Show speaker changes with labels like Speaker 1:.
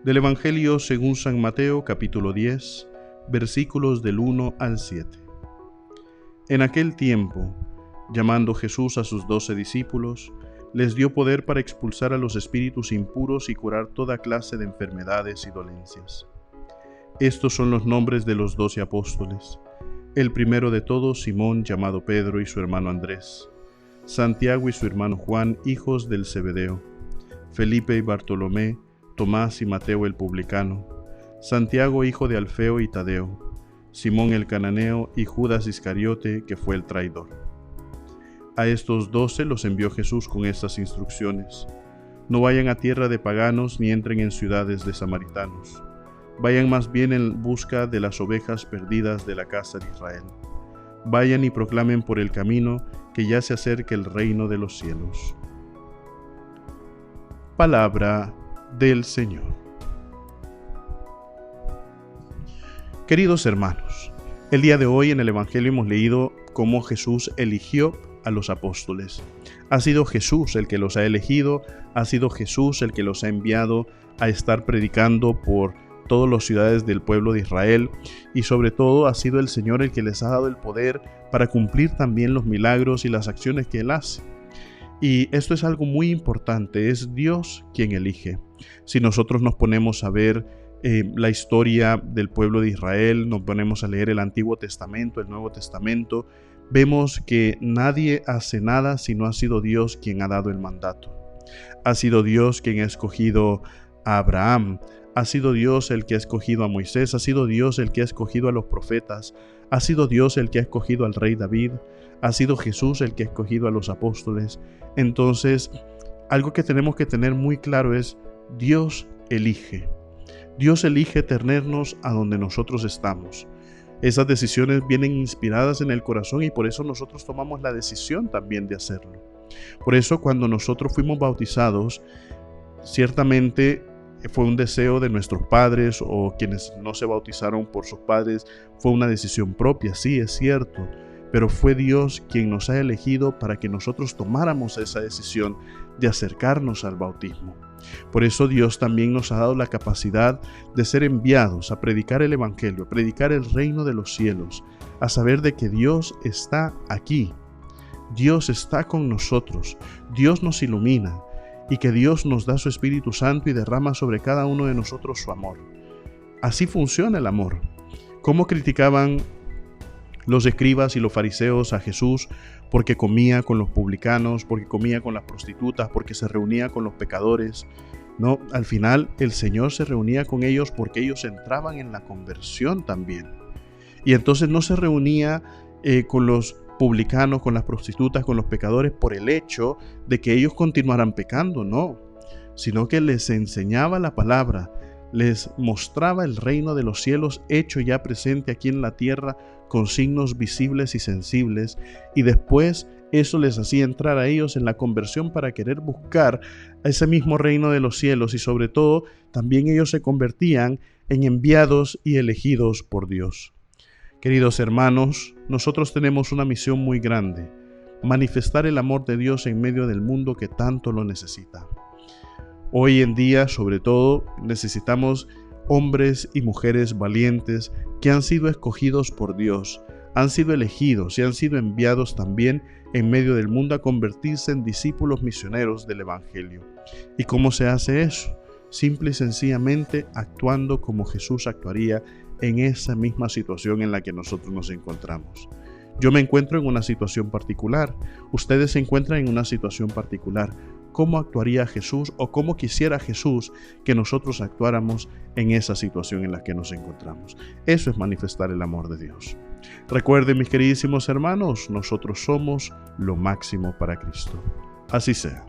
Speaker 1: Del Evangelio según San Mateo, capítulo 10, versículos del 1 al 7. En aquel tiempo, llamando Jesús a sus 12 discípulos, les dio poder para expulsar a los espíritus impuros y curar toda clase de enfermedades y dolencias. Estos son los nombres de los 12 apóstoles. El primero de todos, Simón, llamado Pedro, y su hermano Andrés. Santiago y su hermano Juan, hijos del Zebedeo. Felipe y Bartolomé, Tomás y Mateo el publicano, Santiago hijo de Alfeo y Tadeo, Simón el cananeo y Judas Iscariote, que fue el traidor. A estos 12 los envió Jesús con estas instrucciones: no vayan a tierra de paganos ni entren en ciudades de samaritanos. Vayan más bien en busca de las ovejas perdidas de la casa de Israel. Vayan y proclamen por el camino que ya se acerca el reino de los cielos. Palabra del Señor. Queridos hermanos, el día de hoy en el Evangelio hemos leído cómo Jesús eligió a los apóstoles. Ha sido Jesús el que los ha elegido, ha sido Jesús el que los ha enviado a estar predicando por todas las ciudades del pueblo de Israel, y sobre todo ha sido el Señor el que les ha dado el poder para cumplir también los milagros y las acciones que Él hace. Y esto es algo muy importante, es Dios quien elige. Si nosotros nos ponemos a ver la historia del pueblo de Israel, nos ponemos a leer el Antiguo Testamento, el Nuevo Testamento, vemos que nadie hace nada si no ha sido Dios quien ha dado el mandato. Ha sido Dios quien ha escogido a Abraham, ha sido Dios el que ha escogido a Moisés, ha sido Dios el que ha escogido a los profetas, ha sido Dios el que ha escogido al rey David, ha sido Jesús el que ha escogido a los apóstoles. Entonces, algo que tenemos que tener muy claro es: Dios elige. Dios elige tenernos a donde nosotros estamos. Esas decisiones vienen inspiradas en el corazón y por eso nosotros tomamos la decisión también de hacerlo. Por eso cuando nosotros fuimos bautizados, ciertamente fue un deseo de nuestros padres, o quienes no se bautizaron por sus padres, fue una decisión propia, sí, es cierto. Pero fue Dios quien nos ha elegido para que nosotros tomáramos esa decisión de acercarnos al bautismo. Por eso Dios también nos ha dado la capacidad de ser enviados a predicar el Evangelio, a predicar el reino de los cielos, a saber de que Dios está aquí, Dios está con nosotros, Dios nos ilumina y que Dios nos da su Espíritu Santo y derrama sobre cada uno de nosotros su amor. Así funciona el amor. ¿Cómo criticaban los escribas y los fariseos a Jesús? Porque comía con los publicanos, porque comía con las prostitutas, porque se reunía con los pecadores. No, al final el Señor se reunía con ellos porque ellos entraban en la conversión también. Y entonces no se reunía con los publicanos, con las prostitutas, con los pecadores por el hecho de que ellos continuaran pecando, no, sino que les enseñaba la palabra, les mostraba el reino de los cielos hecho ya presente aquí en la tierra con signos visibles y sensibles, y después eso les hacía entrar a ellos en la conversión para querer buscar ese mismo reino de los cielos, y sobre todo también ellos se convertían en enviados y elegidos por Dios. Queridos hermanos, nosotros tenemos una misión muy grande: manifestar el amor de Dios en medio del mundo que tanto lo necesita. Hoy en día, sobre todo, necesitamos hombres y mujeres valientes que han sido escogidos por Dios, han sido elegidos y han sido enviados también en medio del mundo a convertirse en discípulos misioneros del Evangelio. ¿Y cómo se hace eso? Simple y sencillamente actuando como Jesús actuaría en esa misma situación en la que nosotros nos encontramos. Yo me encuentro en una situación particular, ustedes se encuentran en una situación particular. ¿Cómo actuaría Jesús o cómo quisiera Jesús que nosotros actuáramos en esa situación en la que nos encontramos? Eso es manifestar el amor de Dios. Recuerden, mis queridísimos hermanos, nosotros somos lo máximo para Cristo. Así sea.